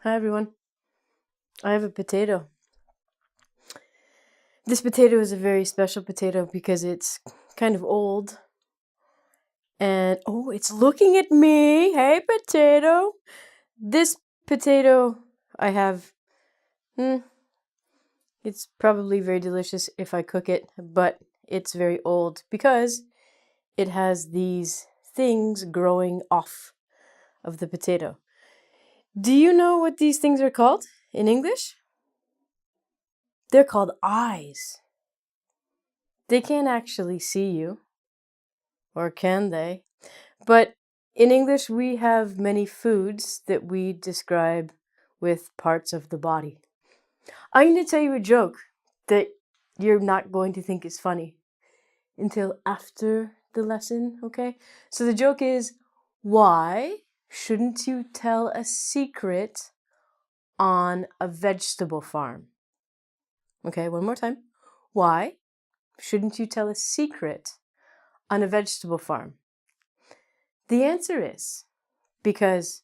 Hi everyone. I have a potato. This potato is a very special potato because it's kind of old. And oh, it's looking at me. Hey potato. This potato I have, it's probably very delicious if I cook it, but it's very old because it has these things growing off of the potato. Do you know what these things are called in English? They're called eyes. They can't actually see you, or can they? But in English, we have many foods that we describe with parts of the body. I'm going to tell you a joke that you're not going to think is funny until after the lesson, okay? So the joke is, why shouldn't you tell a secret on a vegetable farm? Okay, one more time. Why shouldn't you tell a secret on a vegetable farm? The answer is because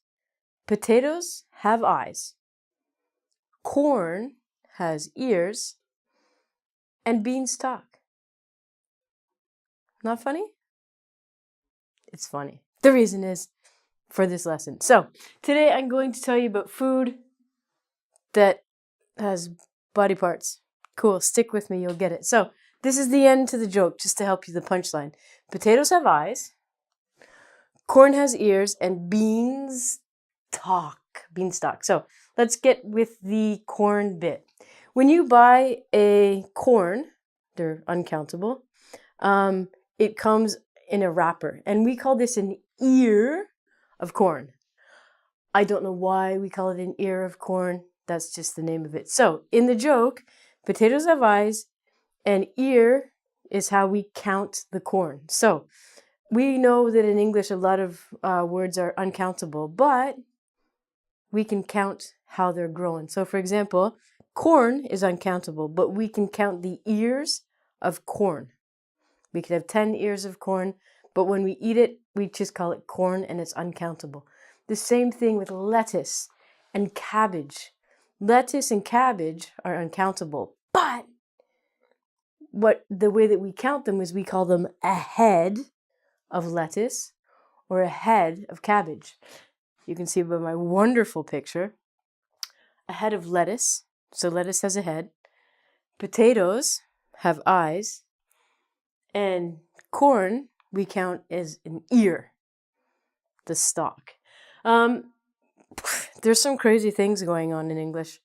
potatoes have eyes, corn has ears, and beanstalk. Not funny? It's funny. The reason is for this lesson. So, today I'm going to tell you about food that has body parts. Cool, stick with me, you'll get it. So, this is the end to the joke, just to help you the punchline. Potatoes have eyes, corn has ears, and beanstalk. So, let's get with the corn bit. When you buy a corn, they're uncountable, it comes in a wrapper. And we call this an ear of corn. I don't know why we call it an ear of corn. That's just the name of it. So, in the joke, potatoes have eyes, and ear is how we count the corn. So, we know that in English a lot of words are uncountable, but we can count how they're growing. So, for example, corn is uncountable, but we can count the ears of corn. We could have 10 ears of corn, but when we eat it, we just call it corn and it's uncountable. The same thing with lettuce and cabbage. Lettuce and cabbage are uncountable, but the way that we count them is we call them a head of lettuce or a head of cabbage. You can see by my wonderful picture, a head of lettuce. So lettuce has a head. Potatoes have eyes. And corn we count as an ear, the stalk. There's some crazy things going on in English.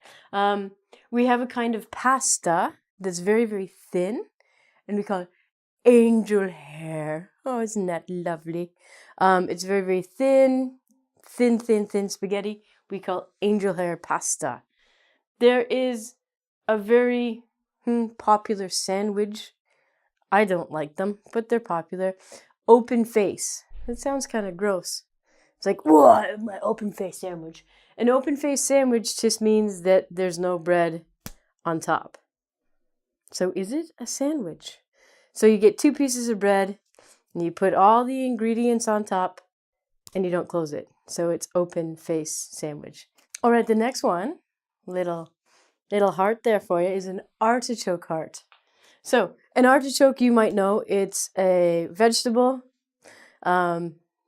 We have a kind of pasta that's very, very thin, and we call it angel hair. Oh, isn't that lovely? It's very, very thin spaghetti. We call angel hair pasta. There is a very popular sandwich. I don't like them, but they're popular. Open face. That sounds kind of gross. It's like, whoa, my open face sandwich. An open face sandwich just means that there's no bread on top. So is it a sandwich? So you get 2 pieces of bread and you put all the ingredients on top and you don't close it. So it's open face sandwich. All right, the next one, little heart there for you, is an artichoke heart. So an artichoke, you might know, it's a vegetable,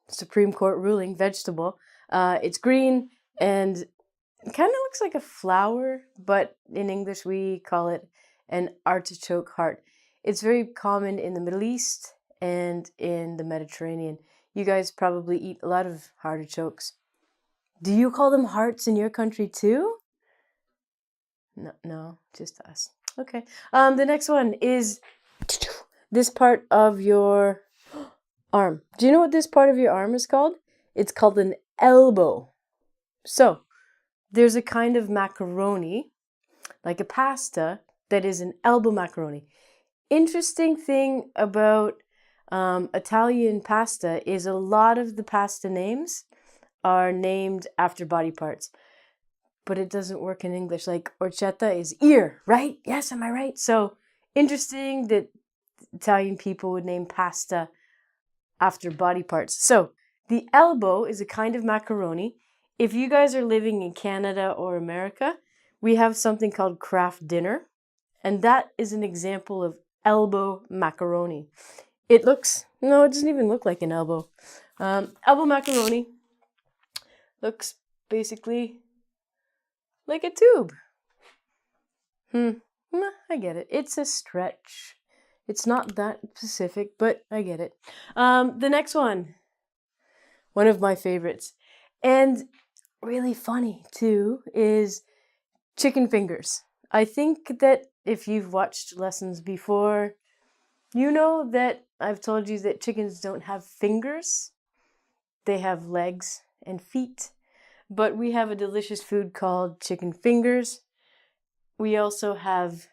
Supreme Court ruling vegetable. It's green and it kind of looks like a flower, but in English we call it an artichoke heart. It's very common in the Middle East and in the Mediterranean. You guys probably eat a lot of artichokes. Do you call them hearts in your country too? No, just us. Okay. The next one is this part of your arm. Do you know what this part of your arm is called? It's called an elbow. So, there's a kind of macaroni, like a pasta, that is an elbow macaroni. Interesting thing about Italian pasta is a lot of the pasta names are named after body parts. But it doesn't work in English. Like orchetta is ear, right? Yes, am I right? So interesting that Italian people would name pasta after body parts. So the elbow is a kind of macaroni. if you guys are living in Canada or America, we have something called Kraft Dinner, and that is an example of elbow macaroni. It doesn't even look like an elbow. Elbow macaroni looks basically like a tube. I get it. It's a stretch. It's not that specific, but I get it. The next one of my favorites, and really funny too, is chicken fingers. I think that if you've watched lessons before, you know that I've told you that chickens don't have fingers. They have legs and feet. But we have a delicious food called chicken fingers. We also have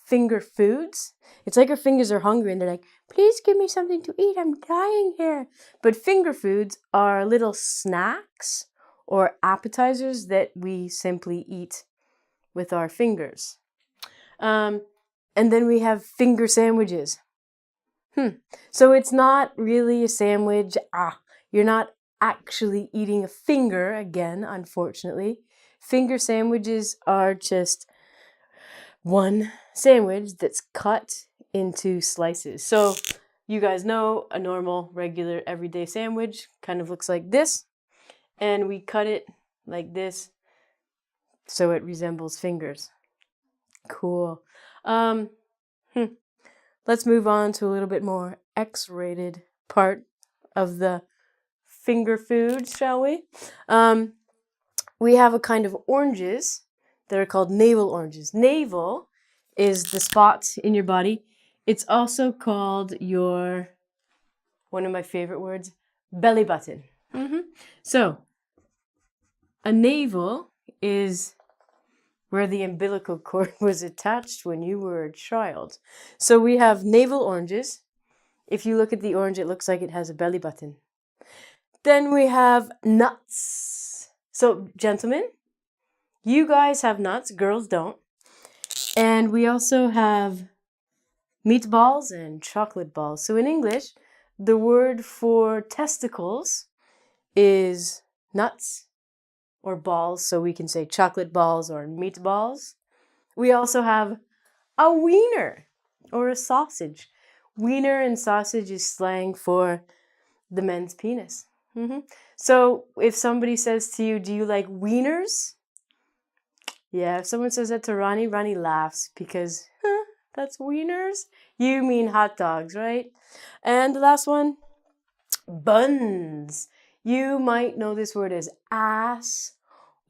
finger foods. It's like our fingers are hungry and they're like, please give me something to eat. I'm dying here. But finger foods are little snacks or appetizers that we simply eat with our fingers. And then we have finger sandwiches. So it's not really a sandwich. You're not actually eating a finger again, unfortunately. Finger sandwiches are just one sandwich that's cut into slices. So you guys know a normal, regular, everyday sandwich kind of looks like this. And we cut it like this so it resembles fingers. Cool. Let's move on to a little bit more X-rated part of the finger foods, shall we? We have a kind of oranges that are called navel oranges. Navel is the spot in your body. It's also called one of my favorite words, belly button. So, a navel is where the umbilical cord was attached when you were a child. So we have navel oranges. If you look at the orange, it looks like it has a belly button. Then we have nuts. So, gentlemen, you guys have nuts, girls don't. And we also have meatballs and chocolate balls. So in English, the word for testicles is nuts or balls. So we can say chocolate balls or meatballs. We also have a wiener or a sausage. Wiener and sausage is slang for the men's penis. So if somebody says to you, do you like wieners? Yeah, if someone says that to Ronnie, Ronnie laughs because that's wieners. You mean hot dogs, right? And the last one, buns. You might know this word as ass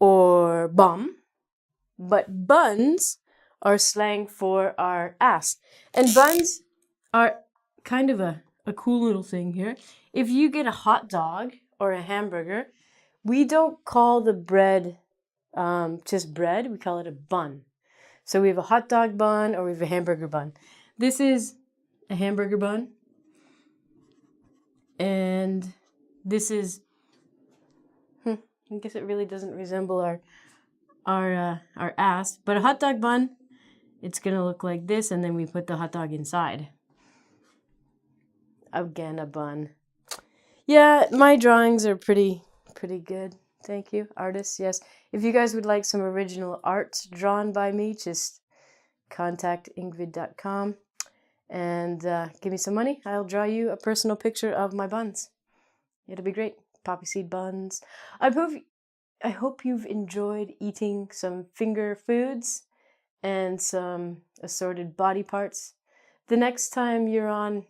or bum, but buns are slang for our ass. And buns are kind of a cool little thing here. If you get a hot dog or a hamburger, we don't call the bread just bread, we call it a bun. So we have a hot dog bun or we have a hamburger bun. This is a hamburger bun. And this is, I guess it really doesn't resemble our ass, but a hot dog bun, it's gonna look like this, and then we put the hot dog inside. Again, a bun. Yeah, my drawings are pretty good. Thank you, artists. Yes, if you guys would like some original art drawn by me, just contact ingvid.com and give me some money. I'll draw you a personal picture of my buns. It'll be great. Poppy seed buns. I hope you've enjoyed eating some finger foods and some assorted body parts. The next time you're on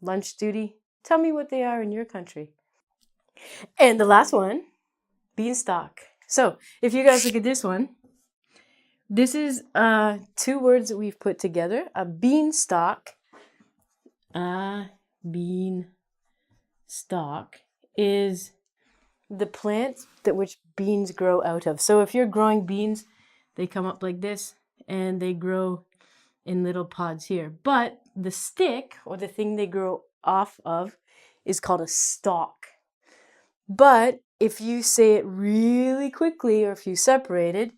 lunch duty, tell me what they are in your country. And the last one, beanstalk. So if you guys look at this one, this is two words that we've put together. A beanstalk. Beanstalk is the plant that which beans grow out of. So if you're growing beans, they come up like this and they grow in little pods here. But the stick or the thing they grow off of is called a stalk. But if you say it really quickly or if you separate it,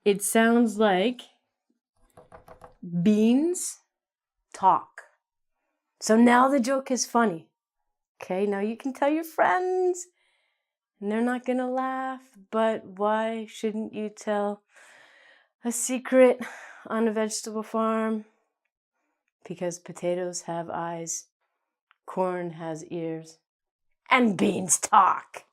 it sounds like beans talk. So now the joke is funny. Okay, now you can tell your friends And they're not gonna laugh, but why shouldn't you tell a secret on a vegetable farm? Because potatoes have eyes, corn has ears, and beans talk.